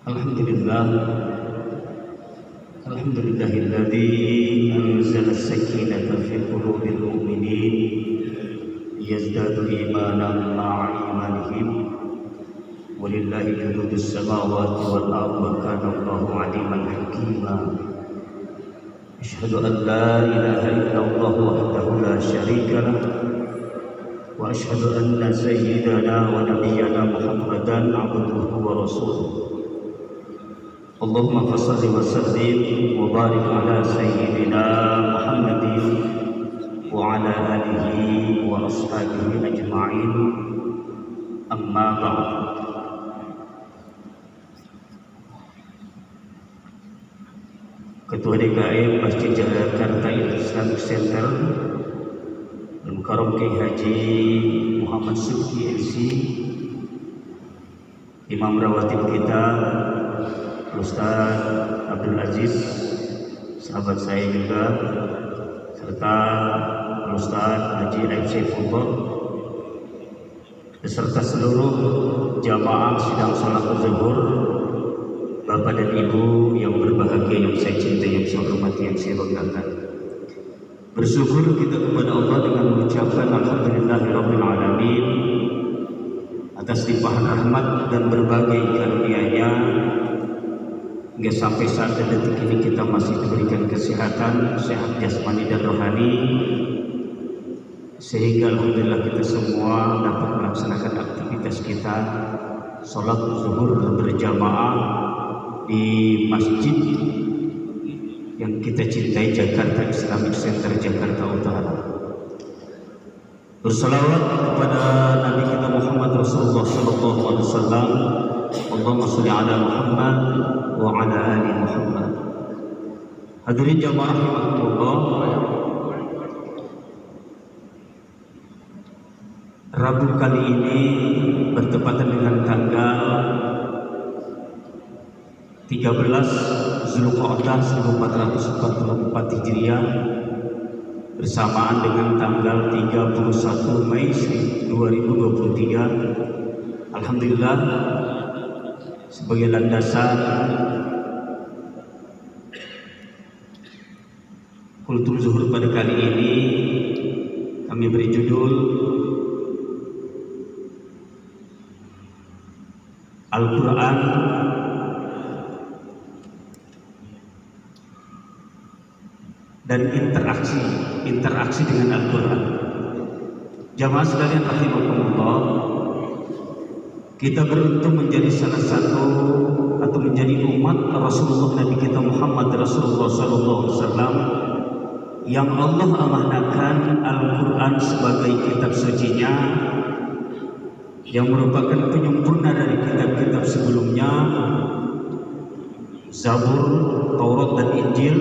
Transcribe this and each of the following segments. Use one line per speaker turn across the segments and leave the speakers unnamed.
Alhamdulillah, alhamdulillahilladzi anzala as-sakinata fi qulubil mu'minin liyazdadu imanan ma'a imanihim walillahi junudus samawati wal ardi wa kana Allahu 'aliman hakima. Asyhadu an la ilaha illallah wahdahu la syarika lah wa asyhadu anna sayyidana wa nabiyyana Muhammadan 'abduhu wa rasuluh. Allahumma fassalli wa sallim wa barik ala sayyidina Muhammadin wa ala alihi wa ashabihi ajma'in. Amma ba'd. Ketua DKM Masjid Jakarta Islamic Center Al-Mukarram Kiai Haji Muhammad Subki MC, Imam Rawatib kita Ustaz Abdul Aziz, sahabat saya juga, serta Ustaz Haji Aib Saifullah, beserta seluruh jamaah sidang salat zuhur, Bapak dan Ibu yang berbahagia, yang saya cintai, yang saya hormati, yang saya banggakan. Bersyukur kita kepada Allah dengan mengucapkan alhamdulillahirabbil alamin atas limpahan rahmat dan berbagai karunia-Nya hingga sampai saat detik ini kita masih diberikan kesehatan, sehat jasmani dan rohani, sehingga alhamdulillah kita semua dapat melaksanakan aktivitas kita salat zuhur berjamaah di masjid yang kita cintai, Jakarta Islamic Center Jakarta Utara. Bersalawat kepada Nabi kita Muhammad Rasulullah sallallahu alaihi wasallam. Allahumma shalli ala Muhammad wa ala ali Muhammad. Hadirin jamaah rahimakumullah, Rabu kali ini bertepatan dengan tanggal 13 Zulqa'dah 1444 Hijriah bersamaan dengan tanggal 31 Mei 2023. Alhamdulillah, sebagai landasan kultur zuhur pada kali ini kami beri judul Al-Quran dan interaksi dengan Al-Quran. Jamaah sekalian rahimakumullah, kita beruntung menjadi salah satu atau menjadi umat Rasulullah Nabi kita Muhammad Rasulullah sallallahu alaihi wasallam yang Allah amanahkan Al-Quran sebagai kitab sucinya, yang merupakan penyempurna dari kitab-kitab sebelumnya, Zabur, Taurat dan Injil,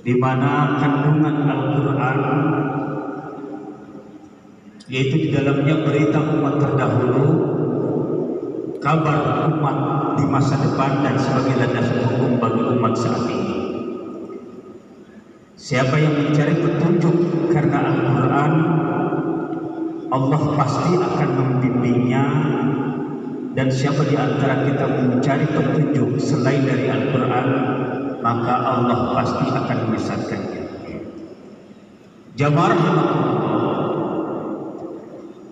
di mana kandungan Al-Quran yaitu di dalamnya berita umat terdahulu, kabar umat di masa depan, dan sebagai landasan hukum bagi umat saat ini. Siapa yang mencari petunjuk karena Al-Quran, Allah pasti akan membimbingnya, dan siapa di antara kita mencari petunjuk selain dari Al-Quran, maka Allah pasti akan menyesatkannya. Jamaah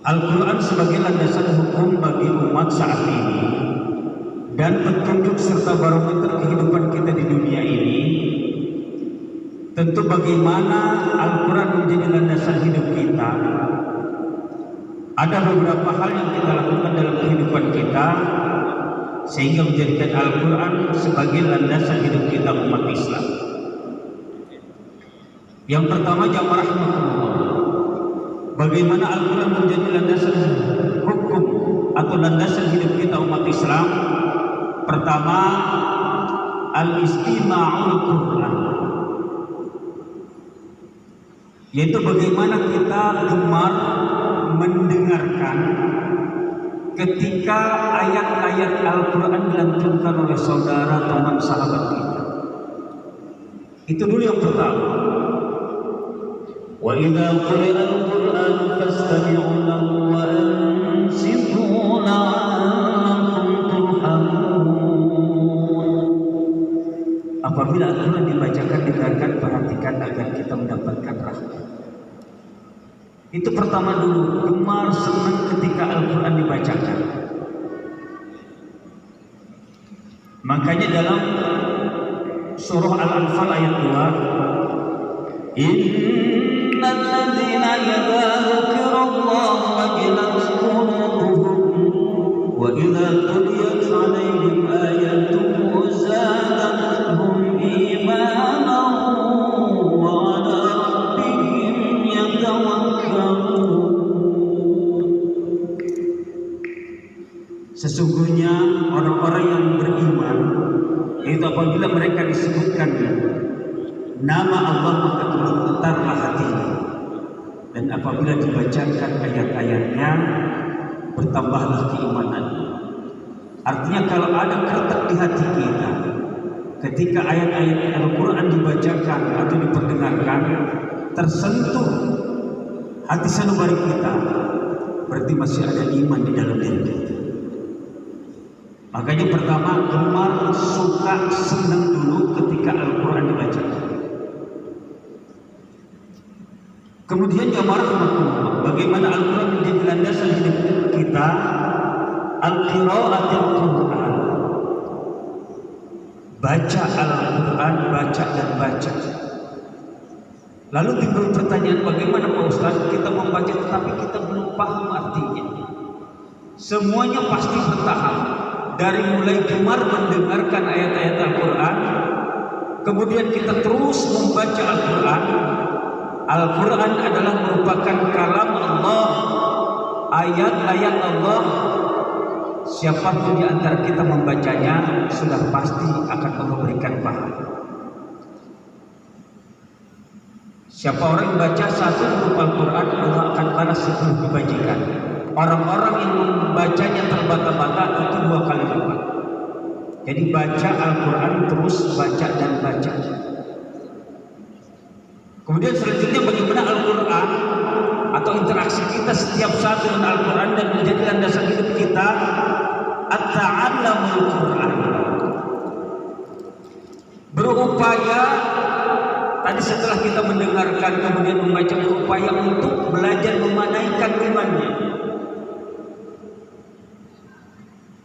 Al-Quran sebagai landasan hukum bagi umat saat ini dan petunjuk serta barometer kehidupan kita di dunia ini. Tentu bagaimana Al-Quran menjadi landasan hidup kita, ada beberapa hal yang kita lakukan dalam kehidupan kita sehingga menjadikan Al-Quran sebagai landasan hidup kita umat Islam. Yang pertama, jamaah rahimakumullah, bagaimana Al-Quran menjadi landasan hukum atau landasan hidup kita umat Islam. Pertama, al-istima'ul Quran, yaitu bagaimana kita gemar mendengarkan ketika ayat-ayat Al-Quran dilantunkan oleh saudara, teman, sahabat kita. Itu dulu yang pertama. Wa idza quri'al Qur'an fastami'u lahu wa Itu pertama dulu, gemar senang ketika Al-Quran dibacakan. Makanya dalam surah Al-Anfal ayat 2, innal ladzina idza dzukirallahu wajilat qulubuhum wa idza tuliyat 'alaihim ayatuhu zadatuhum imanan wa 'ala rabbihim yatawakkalun. Sesungguhnya orang-orang yang beriman itu apabila mereka disebutkan nama Allah maka tergetarlah hatinya, dan apabila dibacakan ayat-ayatnya bertambahlah keimanan. Artinya kalau ada kertak di hati kita ketika ayat-ayat Al-Quran dibacakan atau diperdengarkan, tersentuh hati sanubari kita, berarti masih ada iman di dalam diri kita. Makanya pertama, gemar, suka, senang dulu ketika Al-Quran dibacakan. Kemudian jamaah bagaimana Al-Quran menjadi landasan hidup kita, al-qira'atul Quran. Baca Al-Quran, baca dan baca. Lalu timbul pertanyaan, bagaimana Pak Ustaz kita membaca tetapi kita belum paham artinya. Semuanya pasti bertahap. Dari mulai gemar mendengarkan ayat-ayat Al-Quran, kemudian kita terus membaca Al-Quran. Al-Quran adalah merupakan kalam Allah, ayat-ayat Allah. Siapapun di antara kita membacanya sudah pasti akan Allah berikan pahala. Siapa orang yang membaca satu huruf Al-Quran, Allah akan balas 10 kebajikan. Orang-orang yang membacanya terbata-bata itu 2 kali lipat. Jadi baca Al-Quran, terus baca dan baca. Kemudian selanjutnya bagaimana Al-Quran atau interaksi kita setiap saat dengan Al-Quran dan menjadi landasan hidup kita, at-ta'allamul Quran. Berupaya tadi setelah kita mendengarkan kemudian membaca, berupaya untuk belajar memanaikan imannya.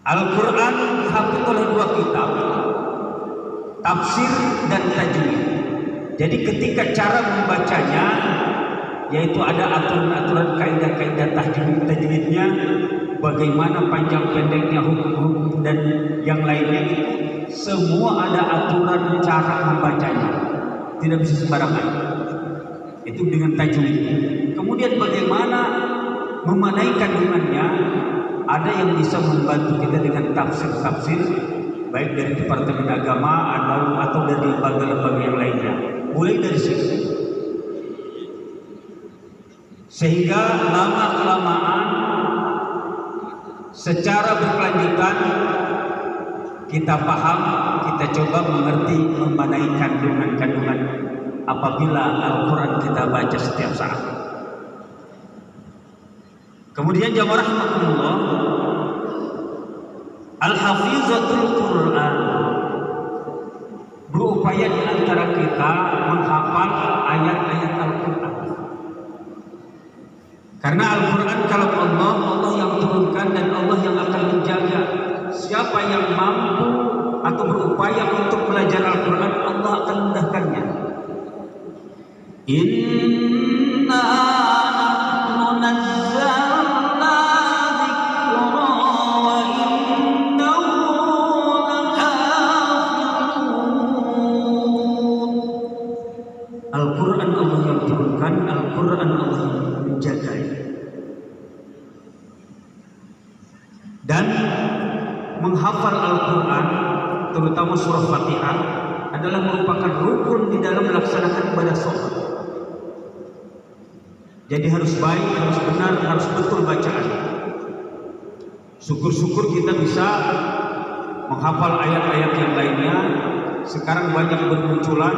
Al-Quran dihafal oleh 2 kitab, tafsir dan tajwid. Jadi ketika cara membacanya, yaitu ada aturan-aturan kaidah-kaidah tajwidnya, bagaimana panjang pendeknya, hukum-hukum dan yang lainnya, itu semua ada aturan cara membacanya. Tidak bisa sembarangan. Itu dengan tajwid. Kemudian bagaimana memanaikan dengannya? Ada yang bisa membantu kita dengan tafsir-tafsir, baik dari Departemen Agama atau dari lembaga-lembaga yang lainnya. Mulai dari situ, sehingga lama-kelamaan secara berkelanjutan kita paham, kita coba mengerti, memanaikan kandungan apabila Al-Quran kita baca setiap saat. Kemudian jamaah rahimakumullah, al-hafizatul Quran, berupaya di antara kita menghafal ayat-ayat Al-Quran. Karena Al-Quran kalau Allah yang turunkan dan Allah yang akan menjaga. Siapa yang mampu atau berupaya untuk belajar Al-Quran, Allah akan mudahkannya. Inna nahnu nazzalna dzikra wa innahu lahafizun. Al-Quran Allah yang turunkan, Al-Quran Allah yang menjaga. Dan menghafal Al-Quran, terutama surah Fatihah, adalah merupakan rukun di dalam melaksanakan ibadah sholat. Jadi harus baik, harus benar, harus betul bacaan. Syukur-syukur kita bisa menghafal ayat-ayat yang lainnya. Sekarang banyak bermunculan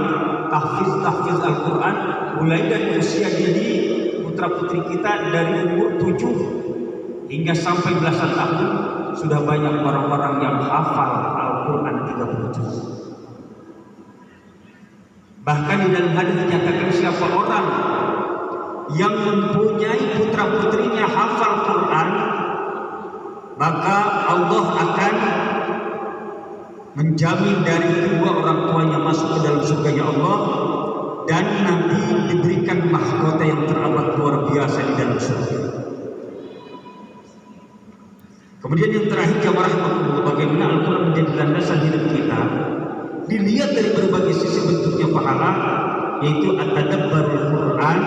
tahfiz Al-Quran, mulai dari usia jadi putra-putri kita dari umur 7 hingga sampai belasan tahun. Sudah banyak orang-orang yang hafal Al-Quran 30 juz. Bahkan di dalam hadis dinyatakan siapa orang yang mempunyai putra-putrinya hafal Quran, maka Allah akan menjamin dari kedua orang tuanya masuk ke dalam surganya Allah, dan nanti diberikan mahkota yang teramat luar biasa di dalam surga. Kemudian yang terakhir, jamaah rahmatullah, bagaimana Al-Quran menjadi landasan hidup kita dilihat dari berbagai sisi bentuknya pahala, yaitu at-tadabbarul Quran,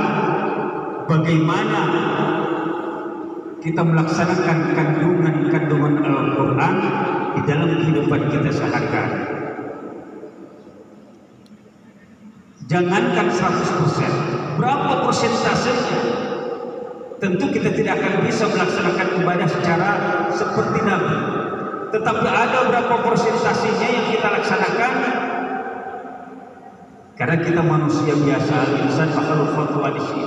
bagaimana kita melaksanakan kandungan Al-Quran di dalam kehidupan kita sehari-hari. Jangankan 100%, berapa persentasenya? Tentu kita tidak akan bisa melaksanakan ibadah secara seperti Nabi. Tetapi ada berapa persentasenya yang kita laksanakan? Karena kita manusia biasa, insan makhluk fatualisi,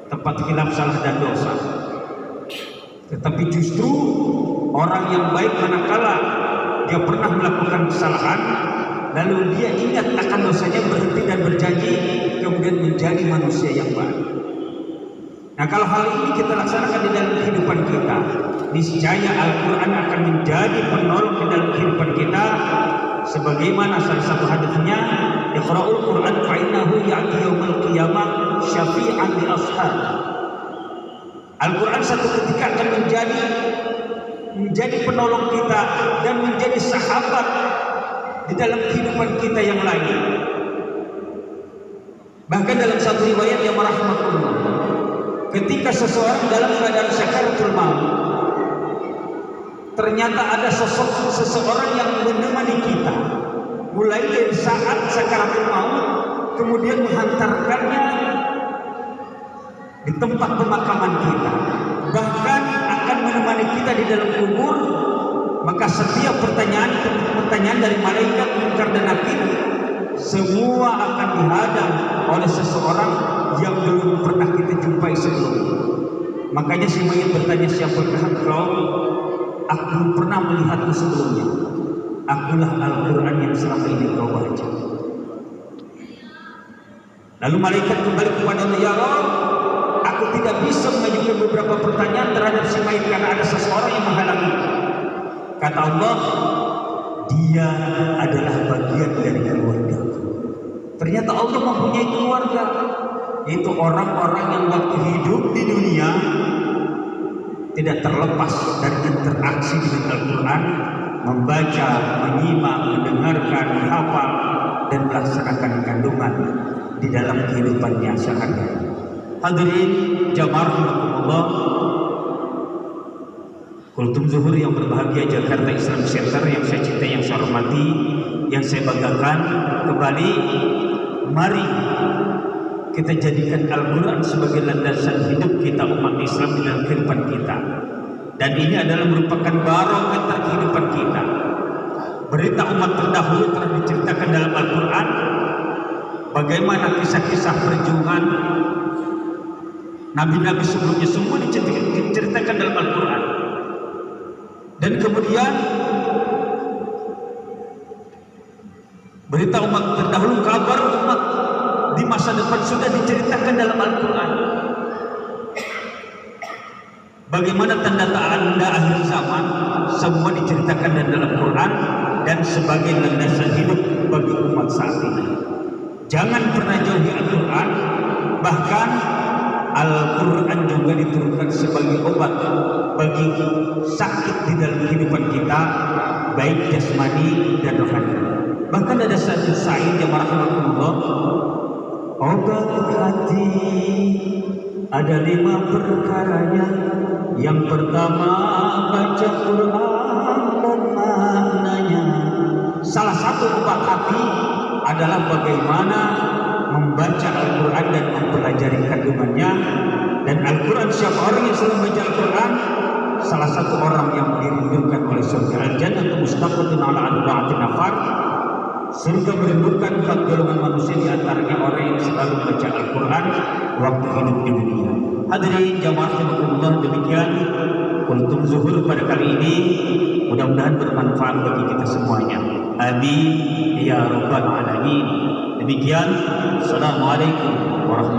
tempat hilaf, salah dan dosa. Tetapi justru orang yang baik manakala dia pernah melakukan kesalahan, lalu dia ingat akan dosanya, berhenti dan berjanji, kemudian menjadi manusia yang baik. Nah, kalau hal ini kita laksanakan di dalam kehidupan kita, niscaya Al-Quran akan menjadi penolong di dalam kehidupan kita. Sebagaimana salah satu hadisnya, Iqra'ul Quran fa'innahu ya'ti yaumil qiyamah syafi'an li ashab. Al-Quran satu ketika akan menjadi penolong kita dan menjadi sahabat di dalam kehidupan kita yang lain. Bahkan dalam satu riwayat yang rahmatullah, ketika seseorang dalam keadaan sakaratul maut, ternyata ada seseorang yang menemani kita mulai dari saat sakaratul maut, kemudian menghantarkannya di tempat pemakaman kita, bahkan akan menemani kita di dalam kubur. Maka setiap pertanyaan dari malaikat munkar dan nakir semua akan dihadang oleh seseorang yang belum pernah kita jumpai sebelumnya. Makanya si mayit bertanya, siapakah engkau? Aku belum pernah melihatmu sebelumnya. Akulah Al-Quran yang selama ini kau baca. Lalu malaikat kembali kepada Allah, ya Allah, aku tidak bisa mengajukan beberapa pertanyaan terhadap si mayit karena ada seseorang yang menghalangi. Kata Allah, dia adalah bagian dari keluarga. Ternyata Allah mempunyai keluarga, yaitu orang-orang yang waktu hidup di dunia tidak terlepas dari interaksi dengan Al-Quran, membaca, menyimak, mendengarkan, menghafal, dan melaksanakan kandungan di dalam kehidupannya sehari-hari. Hadirin jamaah rahimakumullah, Kultum Zuhur yang berbahagia, Jakarta Islam Center yang saya cintai, yang saya hormati, yang saya banggakan, kembali mari kita jadikan Al-Quran sebagai landasan hidup kita umat Islam di dalam kehidupan kita. Dan ini adalah merupakan barometer kehidupan kita. Berita umat terdahulu telah diceritakan dalam Al-Quran, bagaimana kisah-kisah perjuangan nabi-nabi sebelumnya semua diceritakan dalam Al-Quran. Dan kemudian berita umat terdahulu, kabar umat di masa depan sudah diceritakan dalam Al-Quran. Bagaimana tanda-tanda akhir zaman semua diceritakan dalam Al-Quran dan sebagai landasan hidup bagi umat saat ini. Jangan pernah jauhi Al-Quran. Bahkan Al-Quran juga diturunkan sebagai obat bagi sakit di dalam kehidupan kita, baik jasmani dan rohani. Bahkan ada satu syair yang rahmatullah, obat hati ada 5 perkaranya. Yang pertama, baca Quran dan maknanya. Salah satu obat hati adalah bagaimana membaca Al-Quran dan mempelajari kandungannya. Dan Al-Quran, siapa orang yang selalu membaca Al-Quran, salah satu orang yang dirindukan oleh surga. Al-Jannatu mustaqatun ala arba'atin nafar. Surga merindukan 4 golongan manusia, di antaranya orang yang selalu membaca Al-Quran waktu hidup di dunia. Hadirin jamaah rahimakumullah, demikian Kultum Zuhur pada kali ini, mudah-mudahan bermanfaat bagi kita semuanya. Amin ya rabbal alamin. Demikian, assalamualaikum warahmatullahi wabarakatuh.